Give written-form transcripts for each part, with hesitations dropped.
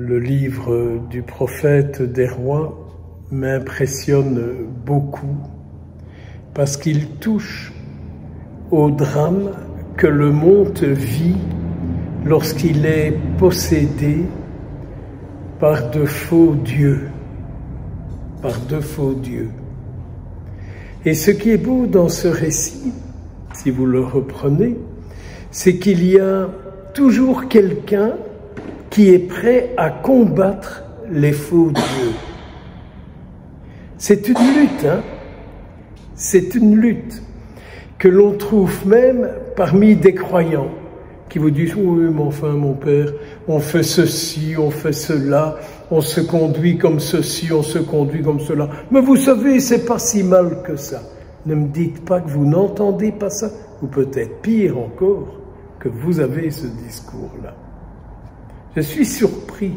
Le livre du prophète des rois m'impressionne beaucoup parce qu'il touche au drame que le monde vit lorsqu'il est possédé par de faux dieux. Et ce qui est beau dans ce récit, si vous le reprenez, c'est qu'il y a toujours quelqu'un qui est prêt à combattre les faux dieux. C'est une lutte, c'est une lutte que l'on trouve même parmi des croyants qui vous disent « Oui, mais enfin, mon père, on fait ceci, on fait cela, on se conduit comme ceci, on se conduit comme cela. Mais vous savez, c'est pas si mal que ça. » Ne me dites pas que vous n'entendez pas ça, ou peut-être pire encore, que vous avez ce discours-là. Je suis surpris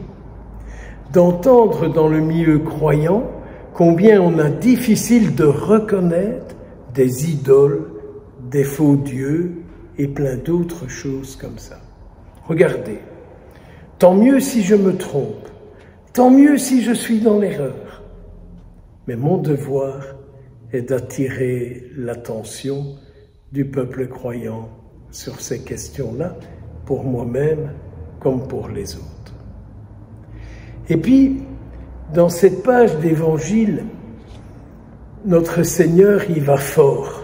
d'entendre dans le milieu croyant combien on a difficile de reconnaître des idoles, des faux dieux et plein d'autres choses comme ça. Regardez, tant mieux si je me trompe, tant mieux si je suis dans l'erreur, mais mon devoir est d'attirer l'attention du peuple croyant sur ces questions-là, pour moi-même comme pour les autres. Et puis, dans cette page d'Évangile, notre Seigneur y va fort.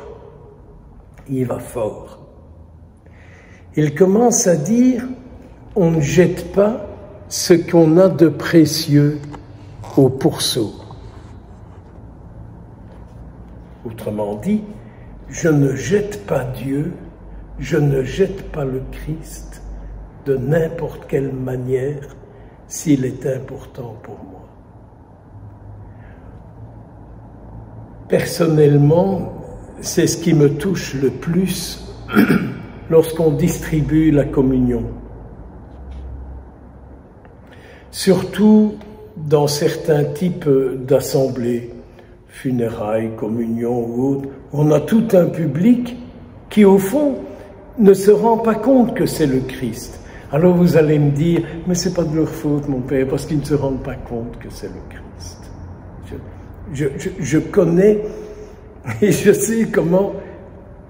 Il va fort. Il commence à dire, on ne jette pas ce qu'on a de précieux au pourceau. Autrement dit, je ne jette pas Dieu, je ne jette pas le Christ de n'importe quelle manière s'il est important pour moi. Personnellement, c'est ce qui me touche le plus lorsqu'on distribue la communion. Surtout dans certains types d'assemblées, funérailles, communion ou autres, on a tout un public qui, au fond, ne se rend pas compte que c'est le Christ. Alors vous allez me dire, mais c'est pas de leur faute, mon père, parce qu'ils ne se rendent pas compte que c'est le Christ. Je connais et je sais comment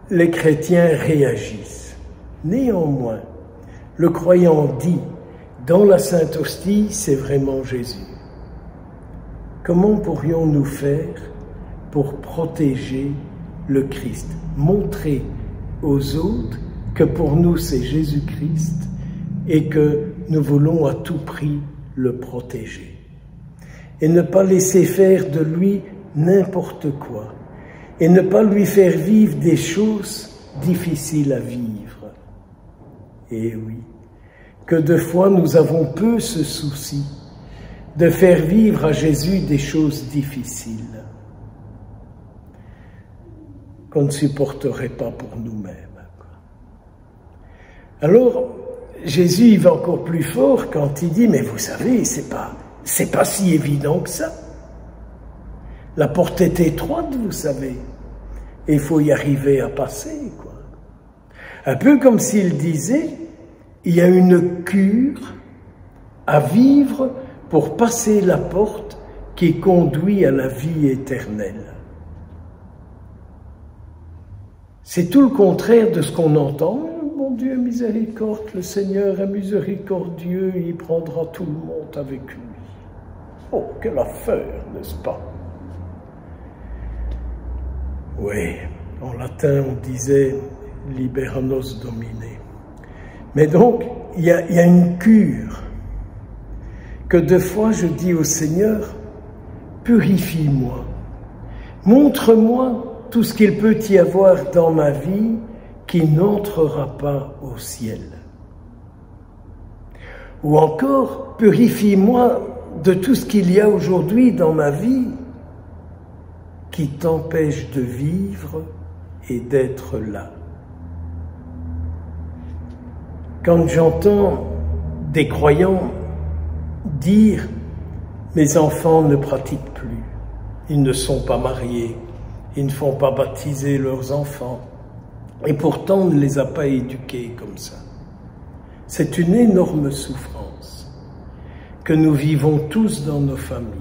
les chrétiens réagissent. Néanmoins, le croyant dit, dans la Sainte Hostie, c'est vraiment Jésus. Comment pourrions-nous faire pour protéger le Christ? Montrer aux autres que pour nous c'est Jésus-Christ et que nous voulons à tout prix le protéger. Et ne pas laisser faire de lui n'importe quoi. Et ne pas lui faire vivre des choses difficiles à vivre. Et oui, que de fois nous avons peu ce souci de faire vivre à Jésus des choses difficiles qu'on ne supporterait pas pour nous-mêmes. Alors, Jésus il va encore plus fort quand il dit, mais vous savez, c'est pas si évident que ça. La porte est étroite, vous savez, et il faut y arriver à passer, quoi. Un peu comme s'il disait, il y a une cure à vivre pour passer la porte qui conduit à la vie éternelle. C'est tout le contraire de ce qu'on entend. Mon Dieu, miséricorde, le Seigneur est miséricordieux, il prendra tout le monde avec lui. Oh, quelle affaire, n'est-ce pas? Oui, en latin on disait « libera nos domine ». Mais donc, il y a une cure que deux fois je dis au Seigneur « purifie-moi, montre-moi tout ce qu'il peut y avoir dans ma vie qui n'entrera pas au ciel. » Ou encore « purifie-moi de tout ce qu'il y a aujourd'hui dans ma vie qui t'empêche de vivre et d'être là. » Quand j'entends des croyants dire « mes enfants ne pratiquent plus, ils ne sont pas mariés, ils ne font pas baptiser leurs enfants, et pourtant on ne les a pas éduqués comme ça », c'est une énorme souffrance. que nous vivons tous dans nos familles.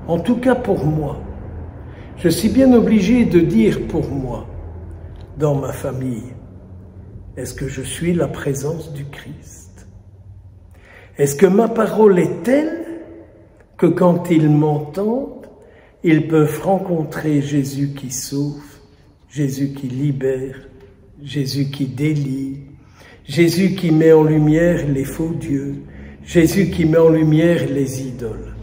En tout cas pour moi, je suis bien obligé de dire pour moi, dans ma famille, est-ce que je suis la présence du Christ? Est-ce que ma parole est telle que quand ils m'entendent, ils peuvent rencontrer Jésus qui sauve, Jésus qui libère, Jésus qui délie, Jésus qui met en lumière les faux dieux, Jésus qui met en lumière les idoles.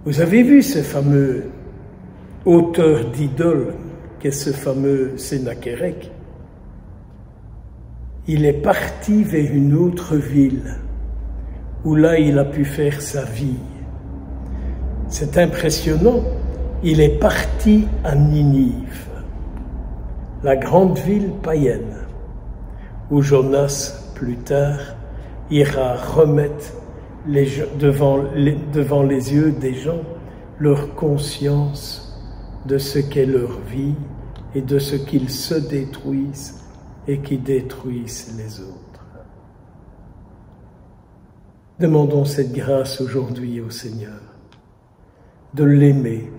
Vous avez vu ce fameux auteur d'idoles, qu'est ce fameux Sennacherib? Il est parti vers une autre ville, où là il a pu faire sa vie. C'est impressionnant, il est parti à Ninive, la grande ville païenne, où Jonas, plus tard, ira remettre devant les yeux des gens leur conscience de ce qu'est leur vie et de ce qu'ils se détruisent et qui détruisent les autres. Demandons cette grâce aujourd'hui au Seigneur, de l'aimer,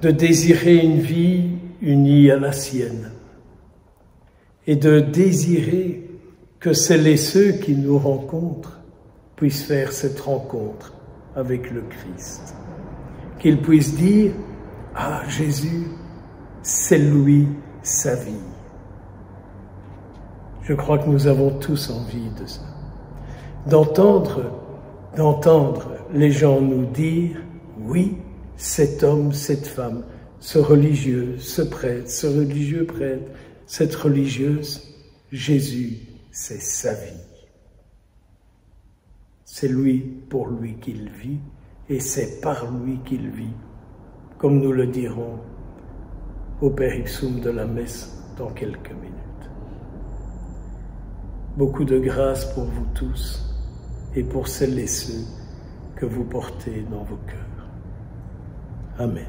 de désirer une vie unie à la sienne et de désirer que celles et ceux qui nous rencontrent puissent faire cette rencontre avec le Christ. Qu'ils puissent dire « Ah, Jésus, c'est lui, sa vie ». Je crois que nous avons tous envie de ça. D'entendre les gens nous dire « Oui, cet homme, cette femme, ce religieux, ce prêtre, ce religieux prêtre, cette religieuse, Jésus, c'est sa vie. C'est lui, pour lui qu'il vit, et c'est par lui qu'il vit, comme nous le dirons au Père Ipsum de la messe dans quelques minutes. Beaucoup de grâce pour vous tous et pour celles et ceux que vous portez dans vos cœurs. Amen.